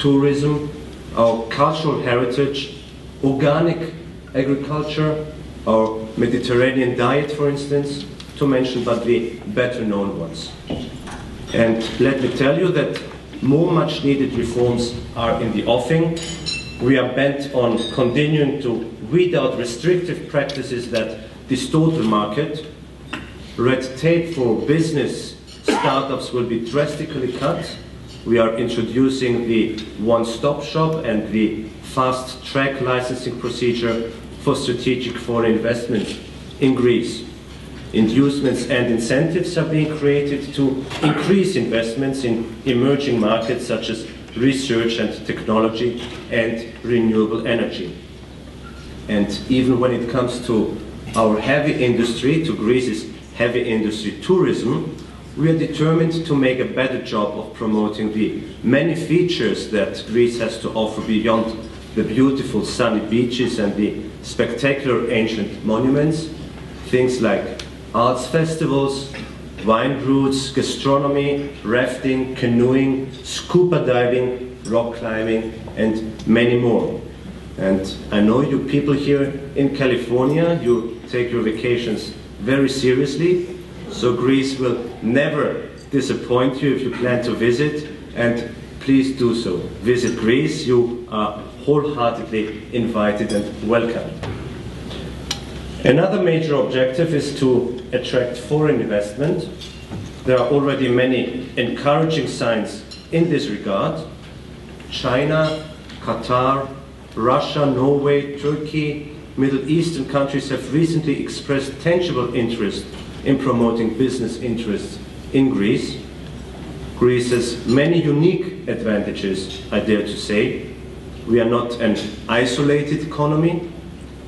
tourism, our cultural heritage, organic agriculture, our Mediterranean diet, for instance, to mention but the better known ones. And let me tell you that more much needed reforms are in the offing. We are bent on continuing to weed out restrictive practices that distort the market. Red tape for business startups will be drastically cut. We are introducing the one-stop shop and the fast-track licensing procedure for strategic foreign investment in Greece. Inducements and incentives are being created to increase investments in emerging markets such as research and technology and renewable energy. And even when it comes to our heavy industry, to Greece's heavy industry tourism, we are determined to make a better job of promoting the many features that Greece has to offer beyond the beautiful sunny beaches and the spectacular ancient monuments. Things like arts festivals, wine routes, gastronomy, rafting, canoeing, scuba diving, rock climbing, and many more. And I know you people here in California, you take your vacations very seriously, so Greece will never disappoint you if you plan to visit, and please do so. Visit Greece, you are wholeheartedly invited and welcome. Another major objective is to attract foreign investment. There are already many encouraging signs in this regard. China, Qatar, Russia, Norway, Turkey, Middle Eastern countries have recently expressed tangible interest in promoting business interests in Greece. Greece has many unique advantages, I dare to say. We are not an isolated economy.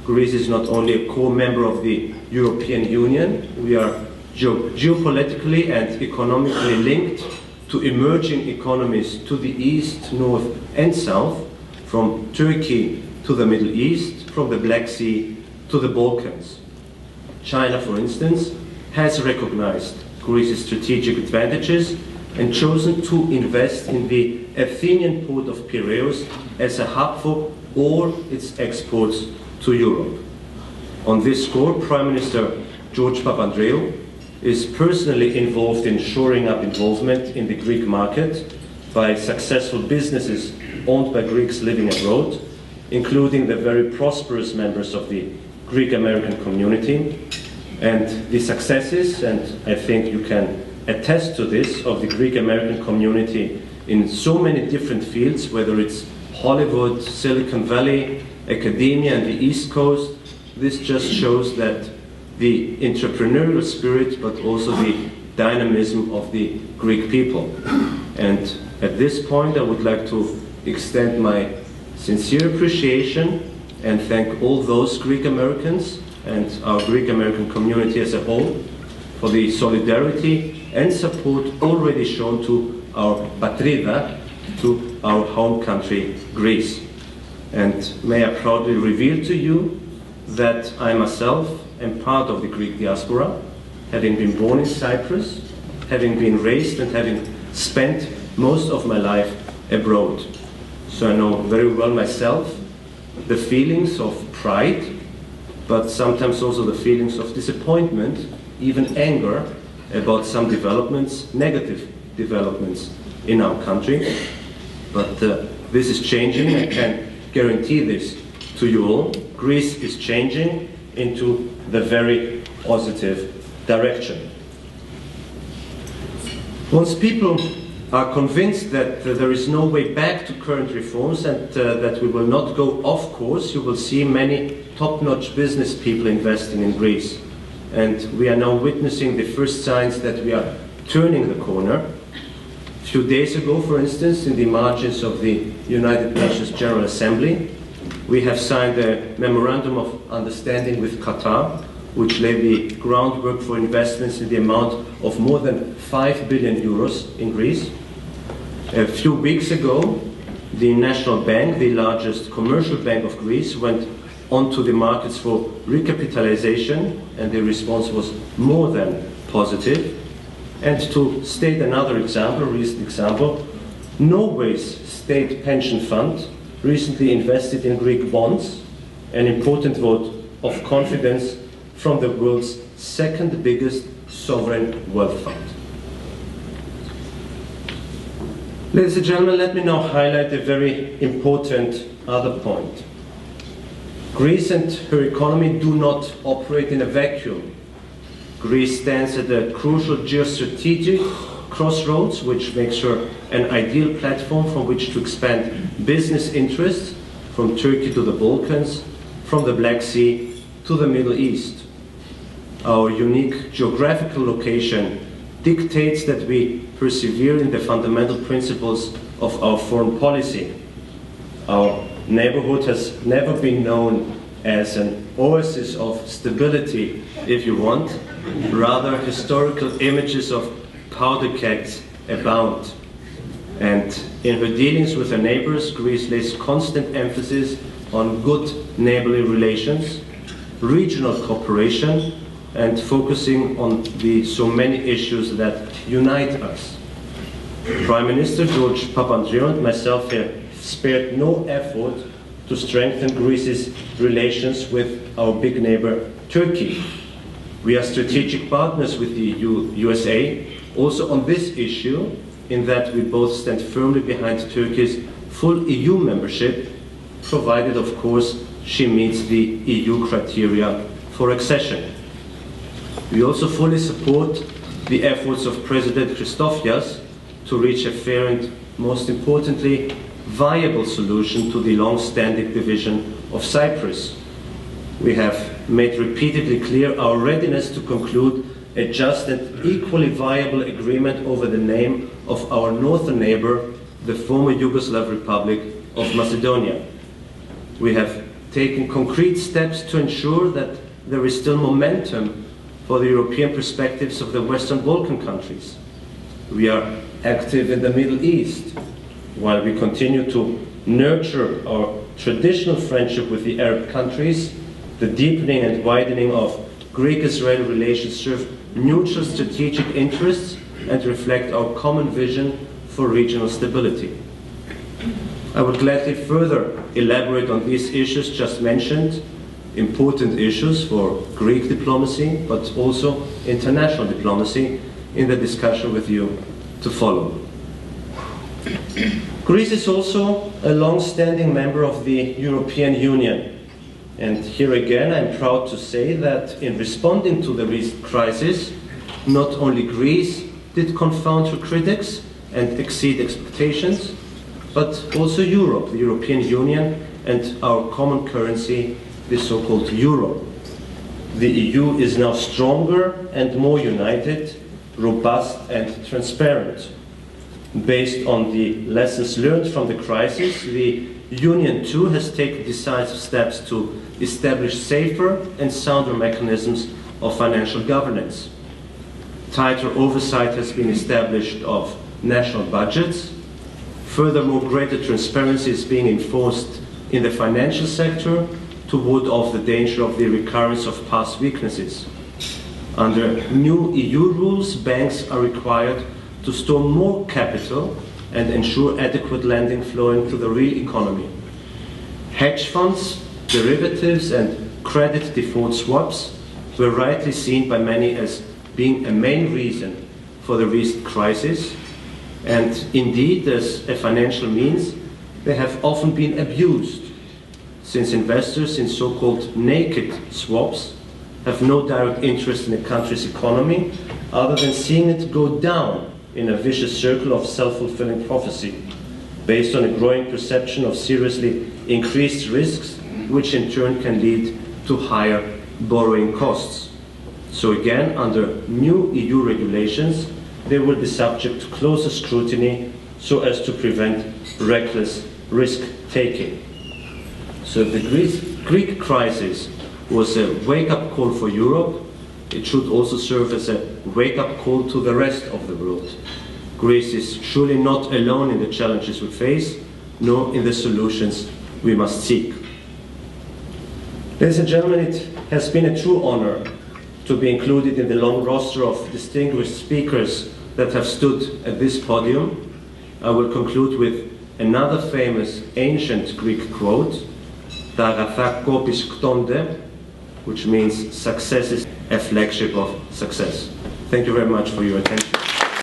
Greece is not only a core member of the European Union, we are geopolitically and economically linked to emerging economies to the east, north and south, from Turkey to the Middle East, from the Black Sea to the Balkans. China, for instance, has recognized Greece's strategic advantages and chosen to invest in the Athenian port of Piraeus as a hub for all its exports to Europe. On this score, Prime Minister George Papandreou is personally involved in shoring up involvement in the Greek market by successful businesses owned by Greeks living abroad, including the very prosperous members of the Greek-American community. And the successes, and I think you can attest to this, of the Greek-American community in so many different fields, whether it's Hollywood, Silicon Valley, academia and the East Coast, this just shows that the entrepreneurial spirit, but also the dynamism of the Greek people. And at this point, I would like to extend my sincere appreciation and thank all those Greek Americans and our Greek American community as a whole for the solidarity and support already shown to our patrida, to our home country, Greece. And may I proudly reveal to you that I myself am part of the Greek diaspora, having been born in Cyprus, having been raised and having spent most of my life abroad. So I know very well myself the feelings of pride, but sometimes also the feelings of disappointment, even anger about some developments, negative developments in our country. But this is changing. I can guarantee this to you all. Greece is changing into the very positive direction. Once people are convinced that there is no way back to current reforms and that we will not go off course, you will see many top-notch business people investing in Greece. And we are now witnessing the first signs that we are turning the corner. A few days ago, for instance, in the margins of the United Nations General Assembly, we have signed a memorandum of understanding with Qatar, which laid the groundwork for investments in the amount of more than 5 billion euros in Greece. A few weeks ago, the National Bank, the largest commercial bank of Greece, went onto the markets for recapitalization, and the response was more than positive. And to state another example, a recent example, Norway's state pension fund recently invested in Greek bonds, an important vote of confidence from the world's second biggest sovereign wealth fund. Ladies and gentlemen, let me now highlight a very important other point. Greece and her economy do not operate in a vacuum. Greece stands at a crucial geostrategic crossroads, which makes her an ideal platform from which to expand business interests from Turkey to the Balkans, from the Black Sea to the Middle East. Our unique geographical location dictates that we persevere in the fundamental principles of our foreign policy. Our neighborhood has never been known as an oasis of stability, if you want. Rather, historical images of powder kegs abound. And in her dealings with her neighbors, Greece lays constant emphasis on good neighborly relations, regional cooperation, and focusing on the so many issues that unite us. Prime Minister George Papandreou and myself have spared no effort to strengthen Greece's relations with our big neighbor, Turkey. We are strategic partners with the USA, also on this issue, in that we both stand firmly behind Turkey's full EU membership, provided, of course, she meets the EU criteria for accession. We also fully support the efforts of President Christofias to reach a fair and, most importantly, viable solution to the long-standing division of Cyprus. We have made repeatedly clear our readiness to conclude a just and equally viable agreement over the name of our northern neighbor, the former Yugoslav Republic of Macedonia. We have taken concrete steps to ensure that there is still momentum for the European perspectives of the Western Balkan countries. We are active in the Middle East, while we continue to nurture our traditional friendship with the Arab countries. The deepening and widening of Greek-Israeli relations serve mutual strategic interests and reflect our common vision for regional stability. I would gladly further elaborate on these issues just mentioned, important issues for Greek diplomacy, but also international diplomacy, in the discussion with you to follow. Greece is also a long-standing member of the European Union. And here again, I'm proud to say that in responding to the recent crisis, not only Greece did confound her critics and exceed expectations, but also Europe, the European Union, and our common currency, the so-called euro. The EU is now stronger and more united, robust and transparent. Based on the lessons learned from the crisis, the Union too has taken decisive steps to establish safer and sounder mechanisms of financial governance. Tighter oversight has been established of national budgets. Furthermore, greater transparency is being enforced in the financial sector to ward off the danger of the recurrence of past weaknesses. Under new EU rules, banks are required to store more capital and ensure adequate lending flowing to the real economy. Hedge funds, derivatives and credit default swaps were rightly seen by many as being a main reason for the recent crisis, and indeed, as a financial means, they have often been abused, since investors in so-called naked swaps have no direct interest in a country's economy other than seeing it go down in a vicious circle of self-fulfilling prophecy, based on a growing perception of seriously increased risks, which in turn can lead to higher borrowing costs. So again, under new EU regulations, they will be subject to closer scrutiny so as to prevent reckless risk-taking. So if the Greek crisis was a wake-up call for Europe, it should also serve as a wake-up call to the rest of the world. Greece is surely not alone in the challenges we face, nor in the solutions we must seek. Ladies and gentlemen, it has been a true honor to be included in the long roster of distinguished speakers that have stood at this podium. I will conclude with another famous ancient Greek quote, "Τα αγαθά κόπης κτώνται," which means success is a flagship of success. Thank you very much for your attention.